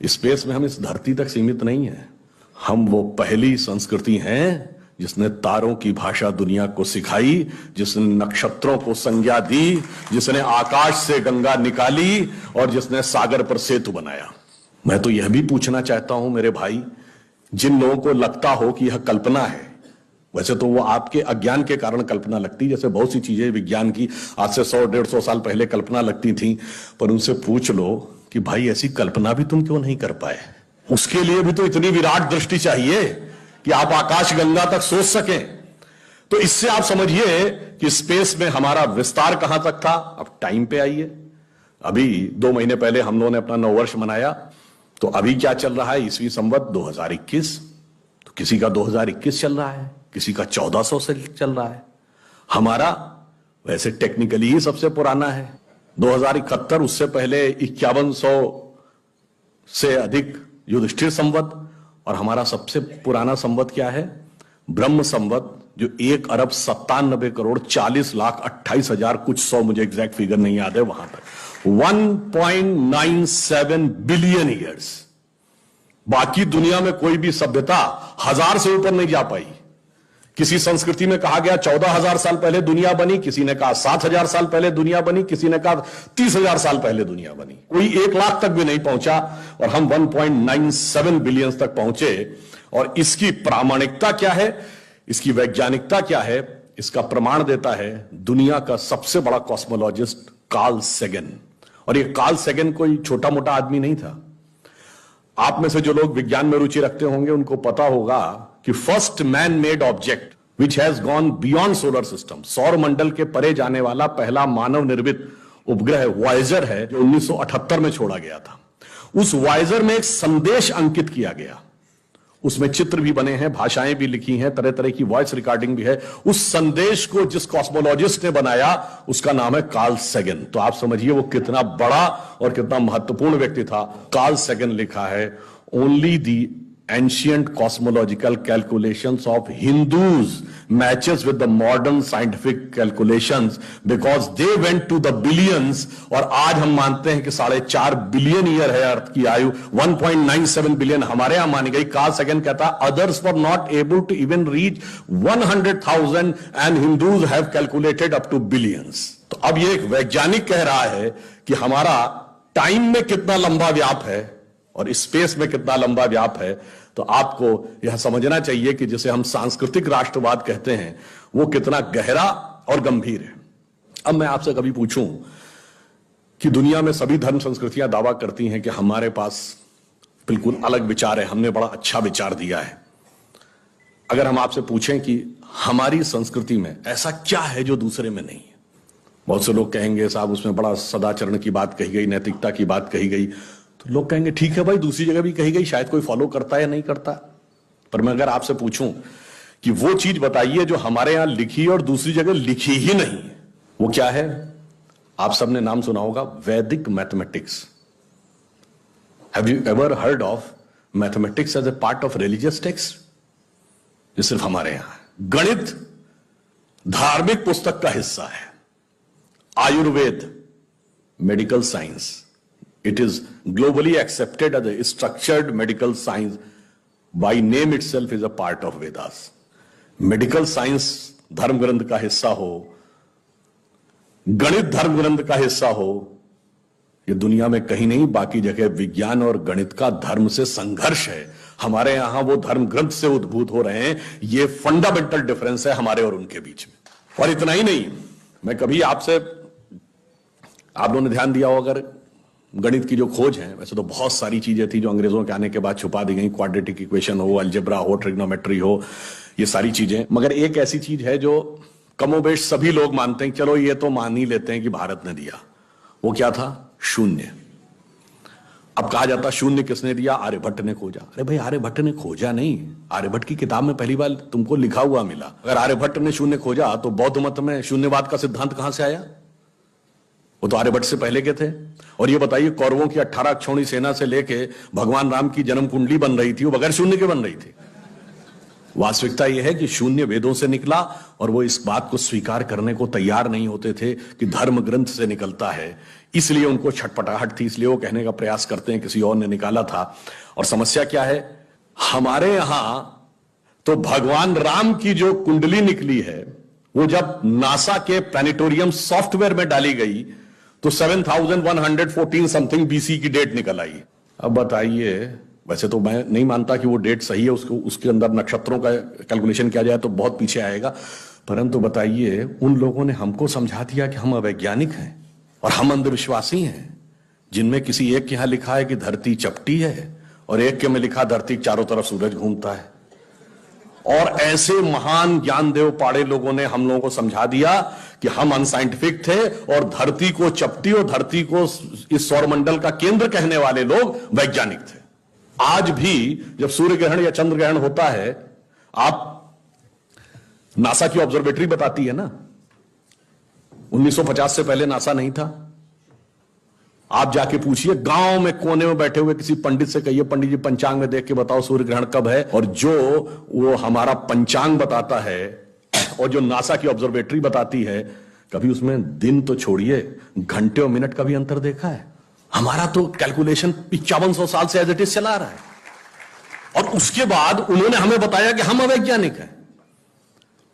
Space में हम इस धरती तक सीमित नहीं है। हम वो पहली संस्कृति हैं जिसने तारों की भाषा दुनिया को सिखाई, जिसने नक्षत्रों को संज्ञा दी, जिसने आकाश से गंगा निकाली और जिसने सागर पर सेतु बनाया। मैं तो यह भी पूछना चाहता हूं मेरे भाई, जिन लोगों को लगता हो कि यह कल्पना है, वैसे तो वो आपके अज्ञान के कारण कल्पना लगती, जैसे बहुत सी चीजें विज्ञान की आज से 100-150 साल पहले कल्पना लगती थी, पर उनसे पूछ लो कि भाई ऐसी कल्पना भी तुम क्यों नहीं कर पाए। उसके लिए भी तो इतनी विराट दृष्टि चाहिए कि आप आकाश गंगा तक सोच सकें। तो इससे आप समझिए कि स्पेस में हमारा विस्तार कहां तक था। अब टाइम पे आइए, अभी 2 महीने पहले हम लोगों ने अपना नववर्ष मनाया, तो अभी क्या चल रहा है, ईस्वी संवत 2021। तो किसी का 2021 चल रहा है, किसी का 1400 से चल रहा है। हमारा वैसे टेक्निकली ही सबसे पुराना है 2071, उससे पहले 5100 से अधिक युधिष्ठिर संवत, और हमारा सबसे पुराना संवत क्या है, ब्रह्म संवत, जो 1,97,40,28,000 कुछ 100, मुझे एग्जैक्ट फिगर नहीं याद है, वहां तक 1.97 बिलियन ईयर्स। बाकी दुनिया में कोई भी सभ्यता 1000 से ऊपर नहीं जा पाई। किसी संस्कृति में कहा गया 14,000 साल पहले दुनिया बनी, किसी ने कहा 7,000 साल पहले दुनिया बनी, किसी ने कहा 30,000 साल पहले दुनिया बनी। कोई 1 लाख तक भी नहीं पहुंचा और हम 1.97 बिलियन तक पहुंचे। और इसकी प्रामाणिकता क्या है, इसकी वैज्ञानिकता क्या है, इसका प्रमाण देता है दुनिया का सबसे बड़ा कॉस्मोलॉजिस्ट कार्ल सेगन। और ये कार्ल सेगन कोई छोटा मोटा आदमी नहीं था। आप में से जो लोग विज्ञान में रुचि रखते होंगे उनको पता होगा कि first man made object which has gone beyond solar system, सौर मंडल के परे जाने वाला पहला मानव निर्मित उपग्रह वॉयेजर है, जो 1978 में छोड़ा गया था। उस वॉयेजर में एक संदेश अंकित किया गया, उसमें चित्र भी बने हैं, भाषाएं भी लिखी हैं, तरह तरह की वॉइस रिकॉर्डिंग भी है। उस संदेश को जिस कॉस्मोलॉजिस्ट ने बनाया उसका नाम है कार्ल सेगन। तो आप समझिए वो कितना बड़ा और कितना महत्वपूर्ण व्यक्ति था। कार्ल सेगन लिखा है, only the ancient cosmological calculations of Hindus matches with the modern scientific calculations because they went to the billions। और आज हम मानते हैं कि 4.5 बिलियन ईयर है अर्थ की आयु, 1.97 बिलियन हमारे यहां मानी गई। कार्ल सेगन कहता है others were not able to even reach 100,000 and Hindus have calculated up to billions। तो अब ये एक वैज्ञानिक कह रहा है कि हमारा टाइम में कितना लंबा व्याप है और स्पेस में कितना लंबा व्याप है। तो आपको यह समझना चाहिए कि जिसे हम सांस्कृतिक राष्ट्रवाद कहते हैं वो कितना गहरा और गंभीर है। अब मैं आपसे कभी पूछूं कि दुनिया में सभी धर्म संस्कृतियां दावा करती हैं कि हमारे पास बिल्कुल अलग विचार है, हमने बड़ा अच्छा विचार दिया है। अगर हम आपसे पूछें कि हमारी संस्कृति में ऐसा क्या है जो दूसरे में नहीं है, बहुत से लोग कहेंगे साहब उसमें बड़ा सदाचरण की बात कही गई, नैतिकता की बात कही गई। तो लोग कहेंगे ठीक है भाई, दूसरी जगह भी कही गई, शायद कोई फॉलो करता है या नहीं करता। पर मैं अगर आपसे पूछूं कि वो चीज बताइए जो हमारे यहां लिखी और दूसरी जगह लिखी ही नहीं, वो क्या है? आप सबने नाम सुना होगा Vedic mathematics. Have you ever heard of mathematics as a part of religious text? ये सिर्फ हमारे यहां है। गणित धार्मिक पुस्तक का हिस्सा है। Ayurveda medical science, it is globally accepted as a structured medical science, by name itself is a part of Vedas। Medical science धर्म ग्रंथ का हिस्सा हो, गणित धर्म ग्रंथ का हिस्सा हो, ये दुनिया में कहीं नहीं। बाकी जगह विज्ञान और गणित का धर्म से संघर्ष है, हमारे यहां वो धर्म ग्रंथ से उद्भूत हो रहे हैं। ये फंडामेंटल डिफरेंस है हमारे और उनके बीच में। और इतना ही नहीं, मैं कभी आपसे, आप लोगों ने ध्यान दिया हो अगर गणित की जो खोज है, वैसे तो बहुत सारी चीजें थी जो अंग्रेजों के आने के बाद छुपा दी गई, क्वाड्रेटिक इक्वेशन हो, अलजेब्रा हो, ट्रिग्नोमेट्री हो, ये सारी चीजें। मगर एक ऐसी चीज है जो कमोबेश सभी लोग मानते हैं, चलो ये तो मान ही लेते हैं कि भारत ने दिया। वो क्या था? शून्य। अब कहा जाता शून्य किसने दिया? आर्यभट्ट ने खोजा। अरे भाई आर्यभट्ट ने खोजा नहीं, आर्यभट्ट की किताब में पहली बार तुमको लिखा हुआ मिला। अगर आर्यभट्ट ने शून्य खोजा तो बौद्ध मत में शून्यवाद का सिद्धांत कहां से आया? वो तो आर्यभट्ट से पहले के थे। और ये बताइए कौरवों की 18 अक्षौणी सेना से लेके भगवान राम की जन्म कुंडली बन रही थी, वो बगैर शून्य के बन रही थी। वास्तविकता यह है कि शून्य वेदों से निकला और वो इस बात को स्वीकार करने को तैयार नहीं होते थे कि धर्म ग्रंथ से निकलता है। इसलिए उनको छटपटाहट थी, इसलिए वो कहने का प्रयास करते हैं किसी और ने निकाला था। और समस्या क्या है, हमारे यहां तो भगवान राम की जो कुंडली निकली है वो जब नासा के प्लैनेटोरियम सॉफ्टवेयर में डाली गई तो 7114 समथिंग बीसी की डेट निकल आई। अब बताइए, वैसे तो मैं नहीं मानता कि वो डेट सही है, उसको उसके अंदर नक्षत्रों का कैलकुलेशन किया जाए तो बहुत पीछे आएगा, परंतु बताइए उन लोगों ने हमको समझा दिया कि हम अवैज्ञानिक हैं और हम अंधविश्वासी हैं, जिनमें किसी एक के यहां लिखा है कि धरती चपटी है और एक के में लिखा धरती के चारों तरफ सूरज घूमता है। और ऐसे महान ज्ञानदेव पाड़े लोगों ने हम लोगों को समझा दिया कि हम अनसाइंटिफिक थे और धरती को चपटी और धरती को इस सौरमंडल का केंद्र कहने वाले लोग वैज्ञानिक थे। आज भी जब सूर्य ग्रहण या चंद्र ग्रहण होता है, आप नासा की ऑब्जर्वेटरी बताती है ना, 1950 से पहले नासा नहीं था। आप जाके पूछिए, गांव में कोने में बैठे हुए किसी पंडित से कहिए, पंडित जी पंचांग में देख के बताओ सूर्य ग्रहण कब है, और जो वो हमारा पंचांग बताता है और जो नासा की ऑब्जर्वेटरी बताती है, कभी उसमें दिन तो छोड़िए घंटे और मिनट का भी अंतर देखा है? हमारा तो कैलकुलेशन 5500 साल से एज इट इज चला रहा है और उसके बाद उन्होंने हमें बताया कि हम अवैज्ञानिक हैं।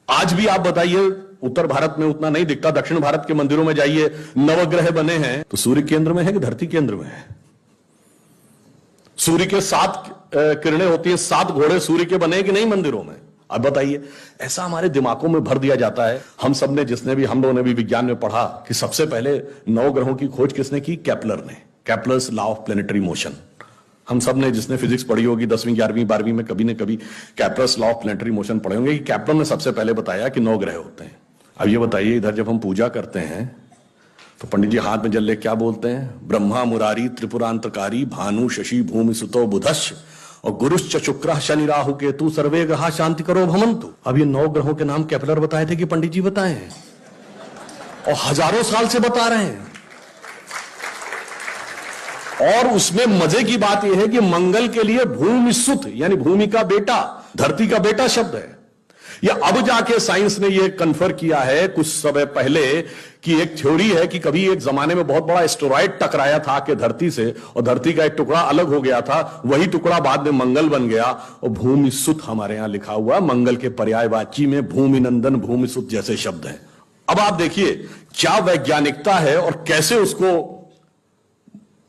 आज भी आप बताइए, उत्तर भारत में उतना नहीं दिखता, दक्षिण भारत के मंदिरों में जाइए, नवग्रह बने हैं तो सूर्य केंद्र में है कि धरती केंद्र में है? सूर्य के 7 किरणें होती हैं, 7 घोड़े सूर्य के बने कि नहीं मंदिरों में? अब बताइए, ऐसा हमारे दिमागों में भर दिया जाता है। हम सब ने, हम लोगों ने भी विज्ञान में पढ़ा कि सबसे पहले 9 ग्रहों की खोज किसने की? केपलर ने। Kepler's law of planetary motion. हम सब ने, जिसने फिजिक्स पढ़ी होगी 10वीं 11वीं 12वीं में, कभी न कभी Kepler's law of planetary motion पढ़े होंगे कि केपलर ने सबसे पहले बताया कि 9 ग्रह होते हैं। अब ये बताइए, इधर जब हम पूजा करते हैं तो पंडित जी हाथ में जल ले क्या बोलते हैं? ब्रह्मा मुरारी त्रिपुरांतकारी भानु शशि भूमि सुतो बुधश्च और गुरुश्च शुक्र शनि राहु केतु सर्वे ग्रहा शांति करो भवन्तु। अब ये 9 ग्रहों के नाम केपलर बताए थे कि पंडित जी बताए हैं? और हजारों साल से बता रहे हैं। और उसमें मजे की बात यह है कि मंगल के लिए भूमि सुत यानी भूमि का बेटा, धरती का बेटा शब्द है। या अब जाके साइंस ने यह कन्फर्म किया है कुछ समय पहले कि एक थ्योरी है कि कभी एक जमाने में बहुत बड़ा एस्टेरॉयड टकराया था कि धरती से, और धरती का एक टुकड़ा अलग हो गया था, वही टुकड़ा बाद में मंगल बन गया। और भूमि सुत हमारे यहां लिखा हुआ, मंगल के पर्यायवाची में भूमि नंदन भूमि सुत जैसे शब्द हैं। अब आप देखिए क्या वैज्ञानिकता है और कैसे उसको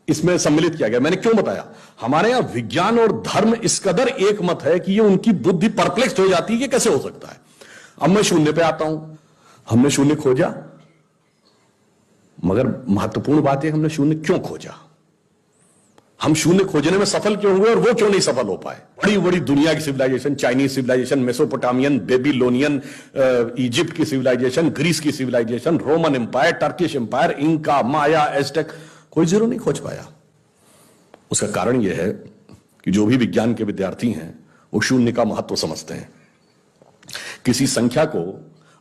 इसमें सम्मिलित किया गया। मैंने क्यों बताया, हमारे यहां विज्ञान और धर्म इस कदर एक मत है कि ये उनकी बुद्धि परप्लेक्स हो जाती है कि कैसे हो सकता है। अब मैं शून्य पे आता हूं। हमने शून्य खोजा, मगर महत्वपूर्ण बात है हमने शून्य क्यों खोजा, हम शून्य खोजने में सफल क्यों हुए और वो क्यों नहीं सफल हो पाए। बड़ी बड़ी दुनिया की civilization, Chinese civilization, Mesopotamian, Babylonian, Egypt की सिविलाइजेशन, ग्रीस की civilization, Roman empire, Turkish empire, Inca, Maya, Aztec, कोई जीरो नहीं खोज पाया। उसका कारण यह है कि जो भी विज्ञान के विद्यार्थी हैं वो शून्य का महत्व समझते हैं। किसी संख्या को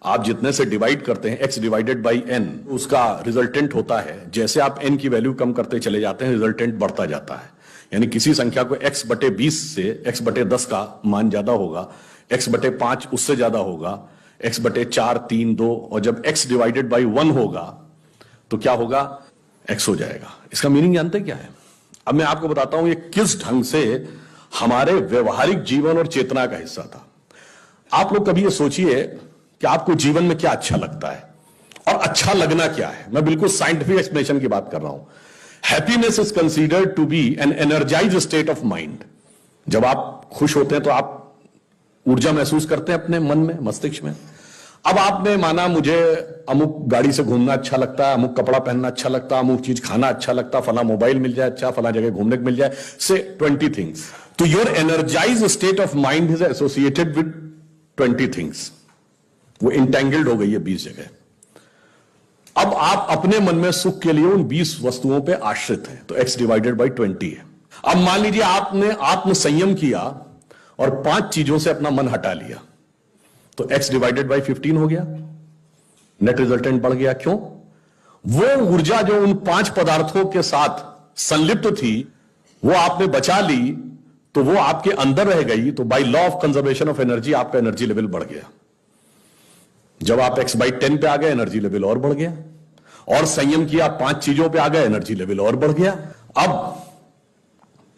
आप जितने से डिवाइड करते हैं, x डिवाइडेड बाई n, उसका रिजल्टेंट होता है। जैसे आप n की वैल्यू कम करते चले जाते हैं, रिजल्टेंट बढ़ता जाता है। यानी किसी संख्या को x बटे 20 से x बटे 10 का मान ज्यादा होगा, x बटे 5 उससे ज्यादा होगा, x बटे 4, 3, 2, और जब x डिवाइडेड बाई 1 होगा तो क्या होगा? x हो जाएगा। इसका मीनिंग जानते क्या है? अब मैं आपको बताता हूं ये किस ढंग से हमारे व्यवहारिक जीवन और चेतना का हिस्सा था। आप लोग कभी ये सोचिए कि आपको जीवन में क्या अच्छा लगता है और अच्छा लगना क्या है। मैं बिल्कुल साइंटिफिक एक्सप्लेनेशन की बात कर रहा हूं। Happiness is considered to be an energized state of mind. जब आप खुश होते हैं तो आप ऊर्जा महसूस करते हैं अपने मन में, मस्तिष्क में। अब आपने माना मुझे अमुक गाड़ी से घूमना अच्छा लगता है, अमुक कपड़ा पहनना अच्छा लगता है, अमुक चीज खाना अच्छा लगता है, फला मोबाइल मिल जाए अच्छा, फला जगह घूमने को मिल जाए, से 20 थिंग्स। तो your energised state of mind is associated with 20 things. वो इंटेंगल्ड हो गई है 20 जगह। अब आप अपने मन में सुख के लिए उन 20 वस्तुओं पे आश्रित हैं, तो x डिवाइडेड बाई 20 है। अब मान लीजिए आपने आत्म संयम किया और 5 चीजों से अपना मन हटा लिया, तो x डिवाइडेड बाई 15 हो गया। नेट रिजल्टेंट बढ़ गया। क्यों? वो ऊर्जा जो उन 5 पदार्थों के साथ संलिप्त थी वो आपने बचा ली, तो वो आपके अंदर रह गई, तो by law of conservation of energy आपका एनर्जी लेवल बढ़ गया। जब आप x/10 पे आ गए, एनर्जी लेवल और बढ़ गया, और संयम किया 5 चीजों पे आ गए, एनर्जी लेवल और बढ़ गया। अब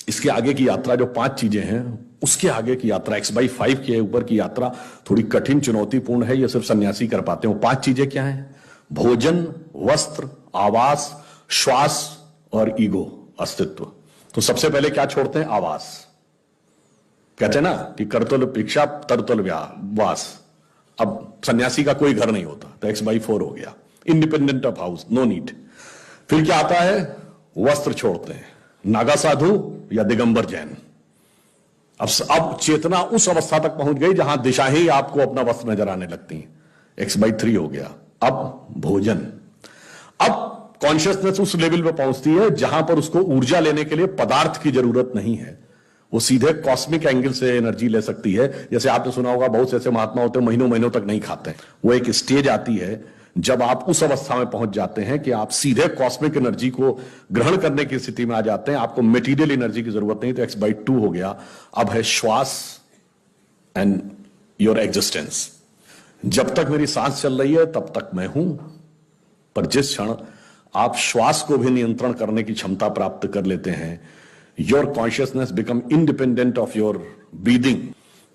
इसके आगे की यात्रा जो 5 चीजें हैं, उसके आगे की यात्रा x/5 के ऊपर की यात्रा थोड़ी कठिन चुनौतीपूर्ण है। ये सिर्फ सन्यासी कर पाते हो। 5 चीजें क्या हैं? भोजन, वस्त्र, आवास, श्वास और ईगो, अस्तित्व। तो सबसे पहले क्या छोड़ते हैं? आवास। कहते हैं ना कि करतुल भिक्षा तरतुल वास। अब सन्यासी का कोई घर नहीं होता, तो x/4 हो गया, independent of house, no need. फिर क्या आता है? वस्त्र छोड़ते हैं, नागा साधु या दिगंबर जैन। अब चेतना उस अवस्था तक पहुंच गई जहां दिशा ही आपको अपना वस्त्र नजर आने लगती है, x/3 हो गया। अब भोजन, अब कॉन्शियसनेस उस लेवल पे पहुंचती है जहां पर उसको ऊर्जा लेने के लिए पदार्थ की जरूरत नहीं है, वो सीधे कॉस्मिक एंगल से एनर्जी ले सकती है। जैसे आपने सुना होगा, बहुत से ऐसे महात्मा होते हैं महीनों महीनों तक नहीं खाते। वो एक स्टेज आती है जब आप उस अवस्था में पहुंच जाते हैं कि आप सीधे कॉस्मिक एनर्जी को ग्रहण करने की स्थिति में आ जाते हैं, आपको मटेरियल एनर्जी की जरूरत नहीं। तो x/2 हो गया। अब है श्वास एंड योर एग्जिस्टेंस। जब तक मेरी सांस चल रही है तब तक मैं हूं, पर जिस क्षण आप श्वास को भी नियंत्रण करने की क्षमता प्राप्त कर लेते हैं, your consciousness become independent of your breathing.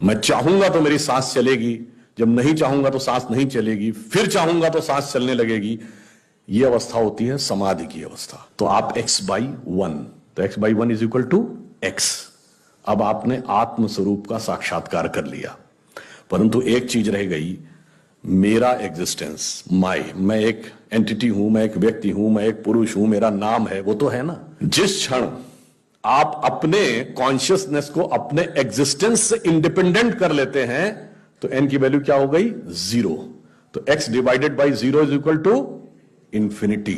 मैं चाहूंगा तो मेरी सांस चलेगी, जब नहीं चाहूंगा तो सांस नहीं चलेगी, फिर चाहूंगा तो सांस चलने लगेगी। यह अवस्था होती है समाधि की अवस्था। तो आप x/1, तो x/1 is equal to x। अब आपने आत्म स्वरूप का साक्षात्कार कर लिया, परंतु एक चीज रह गई, मेरा एग्जिस्टेंस, मैं एक एंटिटी हूं, मैं एक व्यक्ति हूं, मैं एक पुरुष हूं, मेरा नाम है, वो तो है ना। जिस क्षण आप अपने कॉन्शियसनेस को अपने एग्जिस्टेंस से इंडिपेंडेंट कर लेते हैं, तो n की वैल्यू क्या हो गई? 0। तो x/0 is equal to infinity.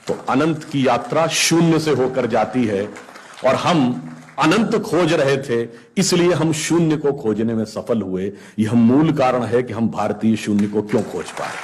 तो अनंत की यात्रा शून्य से होकर जाती है, और हम अनंत खोज रहे थे, इसलिए हम शून्य को खोजने में सफल हुए। यह मूल कारण है कि हम भारतीय शून्य को क्यों खोज पाए।